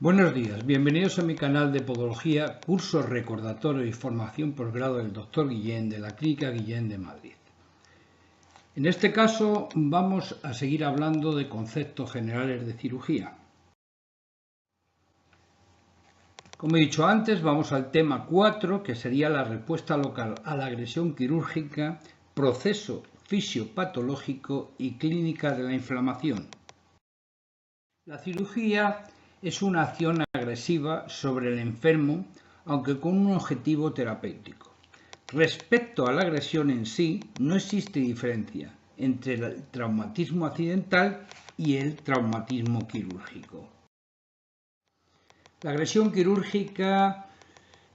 Buenos días, bienvenidos a mi canal de Podología, curso recordatorio y formación posgrado del Dr. Guillén de la Clínica Guillén de Madrid. En este caso vamos a seguir hablando de conceptos generales de cirugía. Como he dicho antes, vamos al tema 4, que sería la respuesta local a la agresión quirúrgica, proceso fisiopatológico y clínica de la inflamación. La cirugía es una acción agresiva sobre el enfermo, aunque con un objetivo terapéutico. Respecto a la agresión en sí, no existe diferencia entre el traumatismo accidental y el traumatismo quirúrgico. La agresión quirúrgica,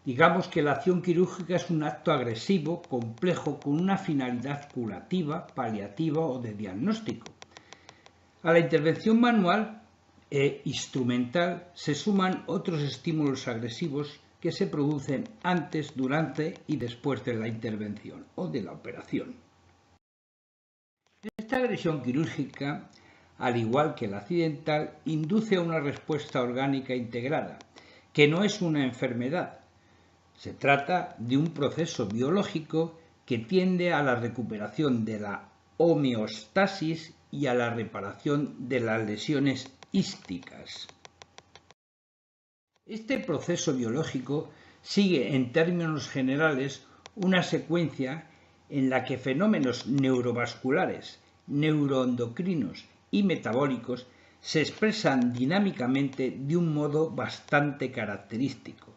digamos que la acción quirúrgica es un acto agresivo, complejo, con una finalidad curativa, paliativa o de diagnóstico. A la intervención manual e instrumental se suman otros estímulos agresivos que se producen antes, durante y después de la intervención o de la operación. Esta agresión quirúrgica, al igual que la accidental, induce a una respuesta orgánica integrada, que no es una enfermedad. Se trata de un proceso biológico que tiende a la recuperación de la homeostasis y a la reparación de las lesiones ísticas. Este proceso biológico sigue en términos generales una secuencia en la que fenómenos neurovasculares, neuroendocrinos y metabólicos se expresan dinámicamente de un modo bastante característico.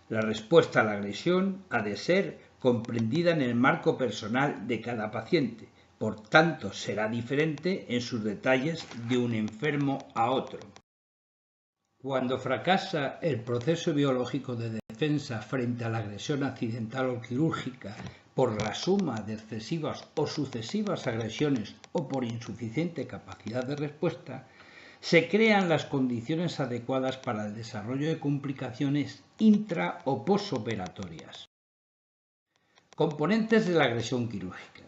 La respuesta a la agresión ha de ser comprendida en el marco personal de cada paciente, por tanto será diferente en sus detalles de un enfermo a otro. Cuando fracasa el proceso biológico de defensa frente a la agresión accidental o quirúrgica por la suma de excesivas o sucesivas agresiones o por insuficiente capacidad de respuesta, se crean las condiciones adecuadas para el desarrollo de complicaciones intra o posoperatorias. Componentes de la agresión quirúrgica.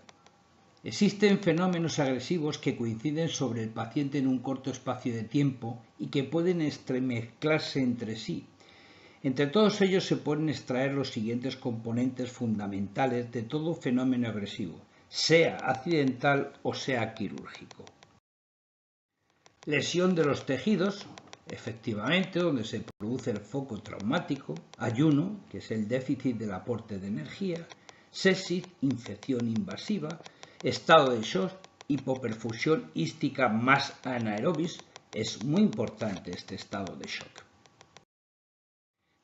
Existen fenómenos agresivos que coinciden sobre el paciente en un corto espacio de tiempo y que pueden entremezclarse entre sí. Entre todos ellos se pueden extraer los siguientes componentes fundamentales de todo fenómeno agresivo, sea accidental o sea quirúrgico. Lesión de los tejidos, efectivamente, donde se produce el foco traumático. Ayuno, que es el déficit del aporte de energía. Sepsis, infección invasiva. Estado de shock, hipoperfusión ística más anaerobis. Es muy importante este estado de shock.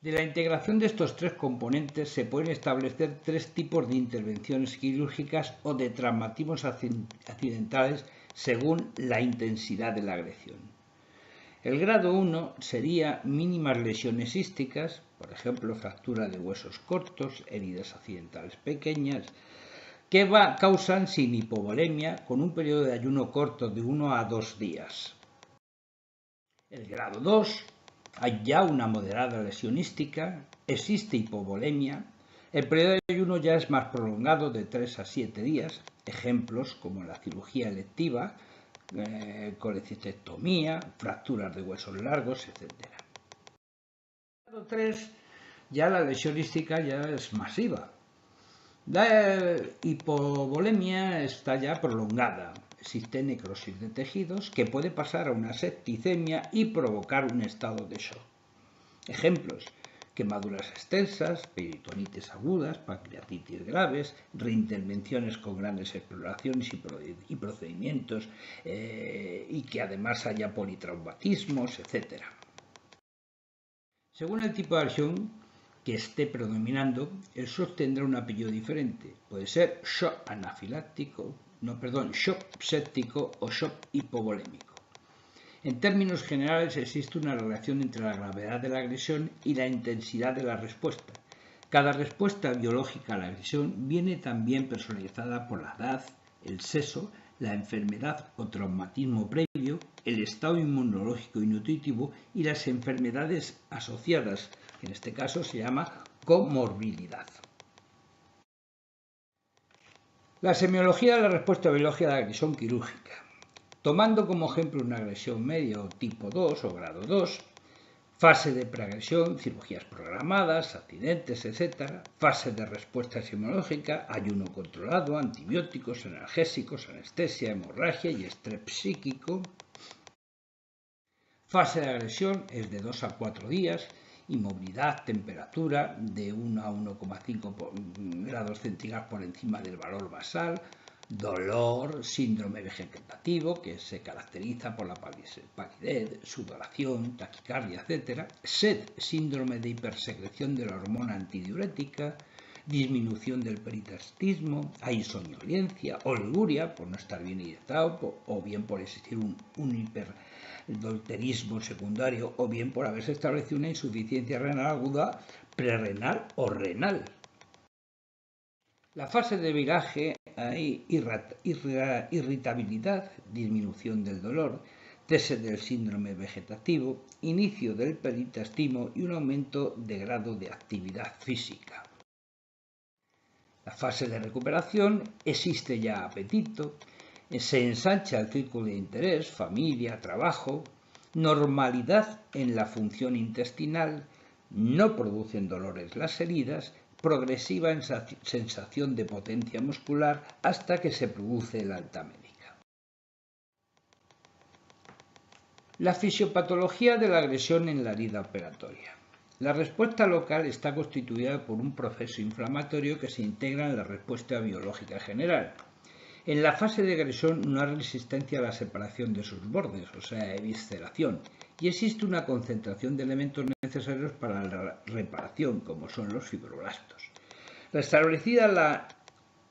De la integración de estos tres componentes se pueden establecer tres tipos de intervenciones quirúrgicas o de traumatismos accidentales según la intensidad de la agresión. El grado 1 sería mínimas lesiones ísticas, por ejemplo fractura de huesos cortos, heridas accidentales pequeñas, que causan sin hipovolemia con un periodo de ayuno corto de 1 a 2 días. El grado 2, hay ya una moderada lesión ística, existe hipovolemia, el periodo de ayuno ya es más prolongado de 3 a 7 días, ejemplos como la cirugía electiva, colecistectomía, fracturas de huesos largos, etc. El grado 3, ya la lesión ística ya es masiva. La hipovolemia está ya prolongada. Existe necrosis de tejidos que puede pasar a una septicemia y provocar un estado de shock. Ejemplos: quemaduras extensas, peritonitis agudas, pancreatitis graves, reintervenciones con grandes exploraciones y procedimientos y que además haya politraumatismos, etc. Según el tipo de agresión que esté predominando, el shock tendrá un apellido diferente. Puede ser shock anafiláctico, shock séptico o shock hipovolémico. En términos generales existe una relación entre la gravedad de la agresión y la intensidad de la respuesta. Cada respuesta biológica a la agresión viene también personalizada por la edad, el sexo, la enfermedad o traumatismo previo, el estado inmunológico y nutritivo y las enfermedades asociadas, que en este caso se llama comorbilidad. La semiología de la respuesta biológica a la agresión quirúrgica. Tomando como ejemplo una agresión media o tipo 2 o grado 2, Fase de preagresión, cirugías programadas, accidentes, etc. Fase de respuesta inmunológica, ayuno controlado, antibióticos, analgésicos, anestesia, hemorragia y estrés psíquico. Fase de agresión es de 2 a 4 días, inmovilidad, temperatura de 1 a 1,5 grados centígrados por encima del valor basal, dolor, síndrome vegetativo, que se caracteriza por la palidez, sudoración, taquicardia, etc. Sed, síndrome de hipersecreción de la hormona antidiurética, disminución del peristaltismo, aisoñolencia, oliguria, por no estar bien hidratado, o bien por existir un hiperdolterismo secundario, o bien por haberse establecido una insuficiencia renal aguda, prerrenal o renal. La fase de viraje hay irritabilidad, disminución del dolor, cese del síndrome vegetativo, inicio del peristaltismo y un aumento de grado de actividad física. La fase de recuperación, existe ya apetito, se ensancha el círculo de interés, familia, trabajo, normalidad en la función intestinal, no producen dolores las heridas, progresiva sensación de potencia muscular hasta que se produce el alta médica. La fisiopatología de la agresión en la herida operatoria. La respuesta local está constituida por un proceso inflamatorio que se integra en la respuesta biológica general. En la fase de agresión no hay resistencia a la separación de sus bordes, o sea, evisceración, y existe una concentración de elementos necesarios para la reparación, como son los fibroblastos. Restablecida la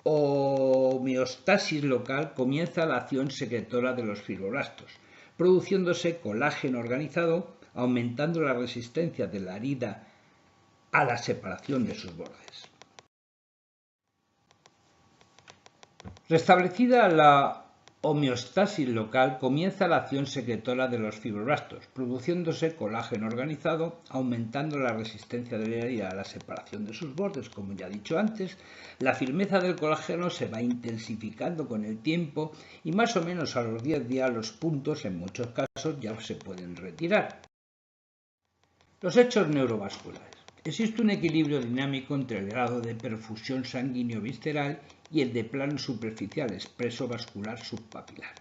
homeostasis local, comienza la acción secretora de los fibroblastos, produciéndose colágeno organizado, aumentando la resistencia de la herida a la separación de sus bordes. Restablecida la homeostasis local, comienza la acción secretora de los fibroblastos, produciéndose colágeno organizado, aumentando la resistencia de la herida a la separación de sus bordes, como ya he dicho antes. La firmeza del colágeno se va intensificando con el tiempo y más o menos a los 10 días los puntos, en muchos casos, ya se pueden retirar. Los hechos neurovasculares. Existe un equilibrio dinámico entre el grado de perfusión sanguíneo-visceral y el de plano superficial expreso vascular subpapilar.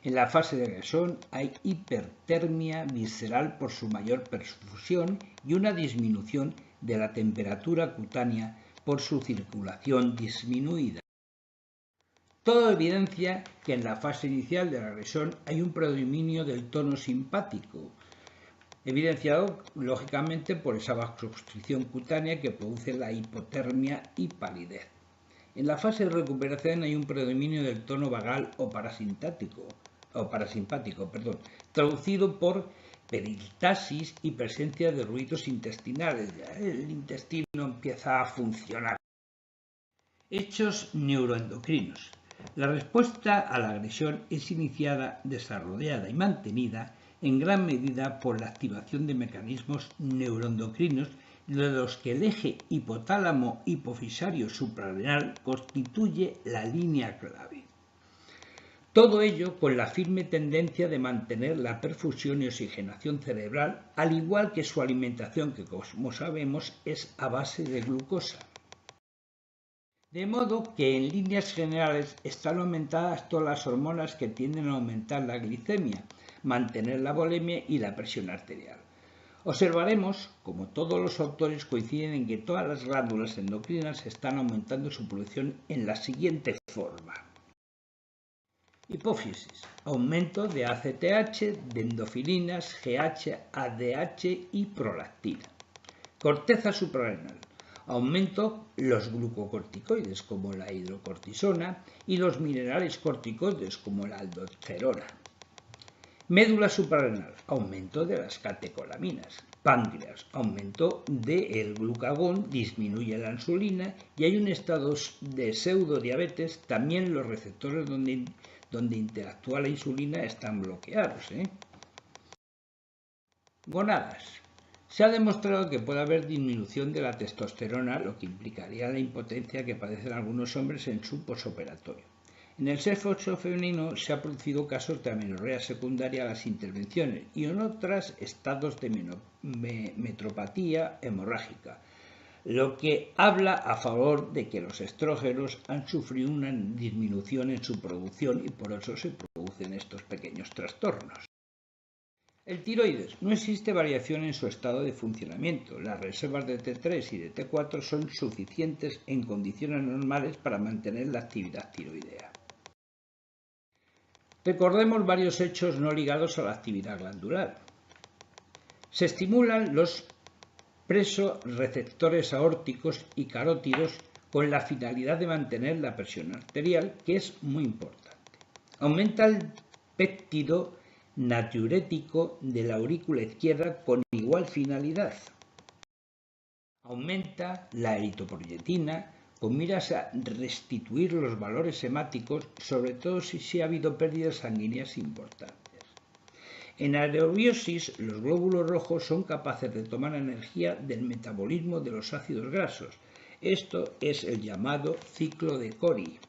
En la fase de agresión hay hipertermia visceral por su mayor perfusión y una disminución de la temperatura cutánea por su circulación disminuida. Todo evidencia que en la fase inicial de la agresión hay un predominio del tono simpático, evidenciado lógicamente por esa vasoconstricción cutánea que produce la hipotermia y palidez. En la fase de recuperación hay un predominio del tono vagal o parasimpático, traducido por peristalsis y presencia de ruidos intestinales. El intestino empieza a funcionar. Hechos neuroendocrinos. La respuesta a la agresión es iniciada, desarrollada y mantenida en gran medida por la activación de mecanismos neuroendocrinos, de los que el eje hipotálamo-hipofisario suprarrenal constituye la línea clave. Todo ello con la firme tendencia de mantener la perfusión y oxigenación cerebral, al igual que su alimentación, que como sabemos es a base de glucosa. De modo que en líneas generales están aumentadas todas las hormonas que tienden a aumentar la glicemia, mantener la volemia y la presión arterial. Observaremos, como todos los autores coinciden en que todas las glándulas endocrinas están aumentando su producción en la siguiente forma. Hipófisis, aumento de ACTH, de endorfinas, GH, ADH y prolactina. Corteza suprarrenal, aumento los glucocorticoides como la hidrocortisona y los minerales corticoides como la aldosterona. Médula suprarrenal, aumento de las catecolaminas. Páncreas, aumento del glucagón, disminuye la insulina y hay un estado de pseudodiabetes, también los receptores donde interactúa la insulina están bloqueados. Gonadas. Se ha demostrado que puede haber disminución de la testosterona, lo que implicaría la impotencia que padecen algunos hombres en su posoperatorio. En el sexo femenino se han producido casos de amenorrea secundaria a las intervenciones y en otras estados de metropatía hemorrágica, lo que habla a favor de que los estrógenos han sufrido una disminución en su producción y por eso se producen estos pequeños trastornos. El tiroides. No existe variación en su estado de funcionamiento. Las reservas de T3 y de T4 son suficientes en condiciones normales para mantener la actividad tiroidea. Recordemos varios hechos no ligados a la actividad glandular. Se estimulan los presorreceptores aórticos y carótidos con la finalidad de mantener la presión arterial, que es muy importante. Aumenta el péptido natriurético de la aurícula izquierda con igual finalidad. Aumenta la eritropoyetina con miras a restituir los valores hemáticos, sobre todo si ha habido pérdidas sanguíneas importantes. En aerobiosis, los glóbulos rojos son capaces de tomar energía del metabolismo de los ácidos grasos. Esto es el llamado ciclo de Cori.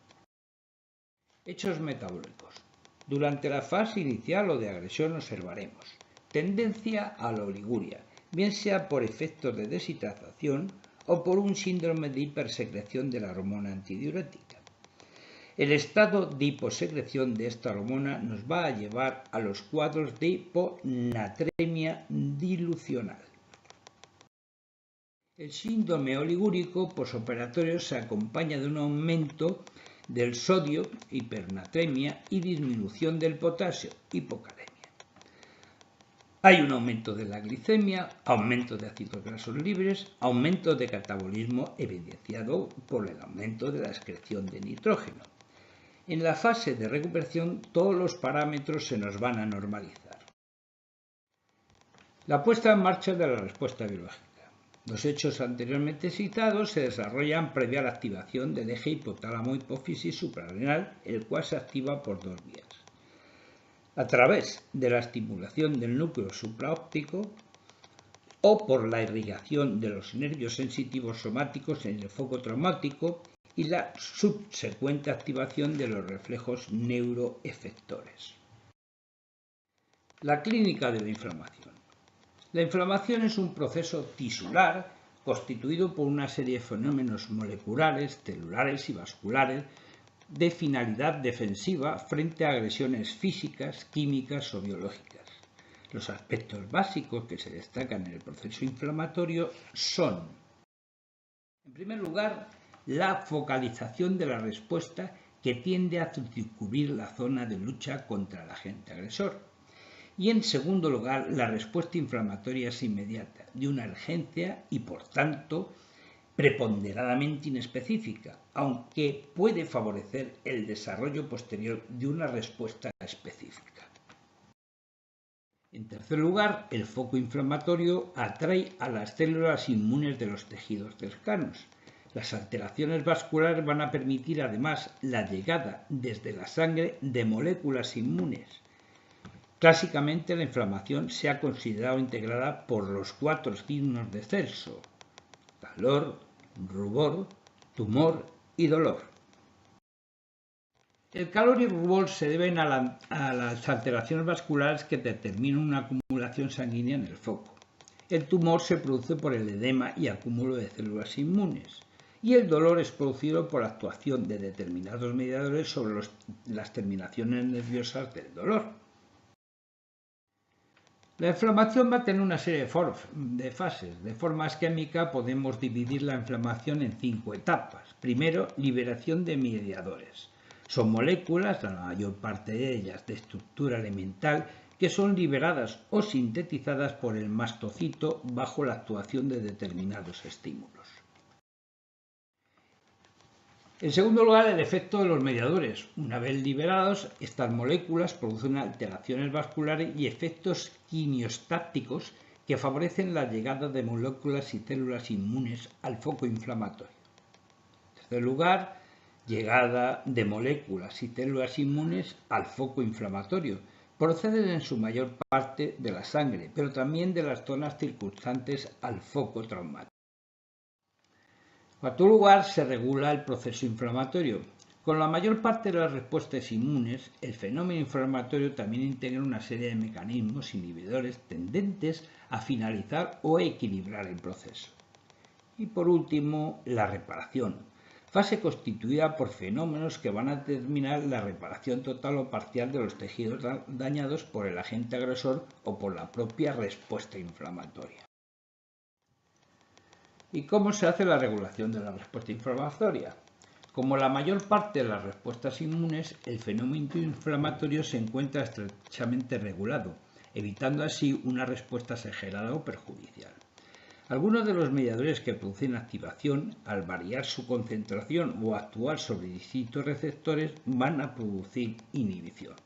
Hechos metabólicos. Durante la fase inicial o de agresión observaremos tendencia a la oliguria, bien sea por efectos de deshidratación o por un síndrome de hipersecreción de la hormona antidiurética. El estado de hiposecreción de esta hormona nos va a llevar a los cuadros de hiponatremia dilucional. El síndrome oligúrico posoperatorio se acompaña de un aumento del sodio, hipernatremia, y disminución del potasio, hipocalemia. Hay un aumento de la glicemia, aumento de ácidos grasos libres, aumento de catabolismo evidenciado por el aumento de la excreción de nitrógeno. En la fase de recuperación todos los parámetros se nos van a normalizar. La puesta en marcha de la respuesta biológica. Los hechos anteriormente citados se desarrollan previa a la activación del eje hipotálamo-hipófisis suprarrenal, el cual se activa por dos vías. A través de la estimulación del núcleo supraóptico o por la irrigación de los nervios sensitivos somáticos en el foco traumático y la subsecuente activación de los reflejos neuroefectores. La clínica de la inflamación. La inflamación es un proceso tisular constituido por una serie de fenómenos moleculares, celulares y vasculares de finalidad defensiva frente a agresiones físicas, químicas o biológicas. Los aspectos básicos que se destacan en el proceso inflamatorio son, en primer lugar, la focalización de la respuesta que tiende a circunscribir la zona de lucha contra el agente agresor. Y en segundo lugar, la respuesta inflamatoria es inmediata, de una urgencia y por tanto preponderadamente inespecífica, aunque puede favorecer el desarrollo posterior de una respuesta específica. En tercer lugar, el foco inflamatorio atrae a las células inmunes de los tejidos cercanos. Las alteraciones vasculares van a permitir además la llegada desde la sangre de moléculas inmunes. Clásicamente la inflamación se ha considerado integrada por los cuatro signos de Celso: calor, rubor, tumor y dolor. El calor y el rubor se deben a las alteraciones vasculares que determinan una acumulación sanguínea en el foco. El tumor se produce por el edema y acúmulo de células inmunes. Y el dolor es producido por la actuación de determinados mediadores sobre las terminaciones nerviosas del dolor. La inflamación va a tener una serie de fases. De forma isquémica podemos dividir la inflamación en 5 etapas. Primero, liberación de mediadores. Son moléculas, la mayor parte de ellas de estructura elemental, que son liberadas o sintetizadas por el mastocito bajo la actuación de determinados estímulos. En segundo lugar, el efecto de los mediadores. Una vez liberados, estas moléculas producen alteraciones vasculares y efectos quimiostáticos que favorecen la llegada de moléculas y células inmunes al foco inflamatorio. En tercer lugar, llegada de moléculas y células inmunes al foco inflamatorio. Proceden en su mayor parte de la sangre, pero también de las zonas circunstantes al foco traumático. En cuarto lugar, se regula el proceso inflamatorio. Con la mayor parte de las respuestas inmunes, el fenómeno inflamatorio también integra una serie de mecanismos inhibidores tendentes a finalizar o equilibrar el proceso. Y por último, la reparación, fase constituida por fenómenos que van a determinar la reparación total o parcial de los tejidos dañados por el agente agresor o por la propia respuesta inflamatoria. ¿Y cómo se hace la regulación de la respuesta inflamatoria? Como la mayor parte de las respuestas inmunes, el fenómeno inflamatorio se encuentra estrechamente regulado, evitando así una respuesta exagerada o perjudicial. Algunos de los mediadores que producen activación, al variar su concentración o actuar sobre distintos receptores, van a producir inhibición.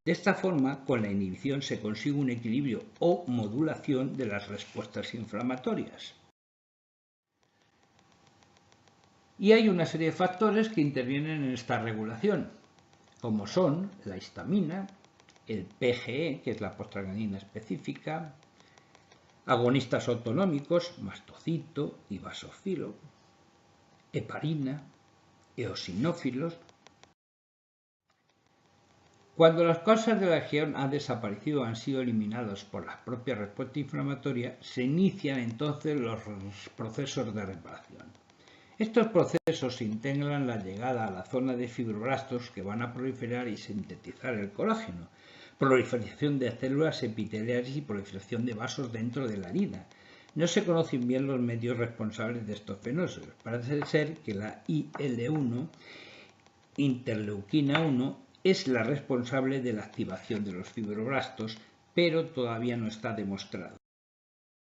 De esta forma, con la inhibición se consigue un equilibrio o modulación de las respuestas inflamatorias. Y hay una serie de factores que intervienen en esta regulación, como son la histamina, el PGE, que es la prostaglandina específica, agonistas autonómicos, mastocito y basófilo, heparina, eosinófilos. Cuando las causas de la región han desaparecido o han sido eliminados por la propia respuesta inflamatoria, se inician entonces los procesos de reparación. Estos procesos integran la llegada a la zona de fibroblastos que van a proliferar y sintetizar el colágeno, proliferación de células epiteliales y proliferación de vasos dentro de la herida. No se conocen bien los medios responsables de estos fenómenos. Parece ser que la IL-1, interleuquina 1, es la responsable de la activación de los fibroblastos, pero todavía no está demostrado.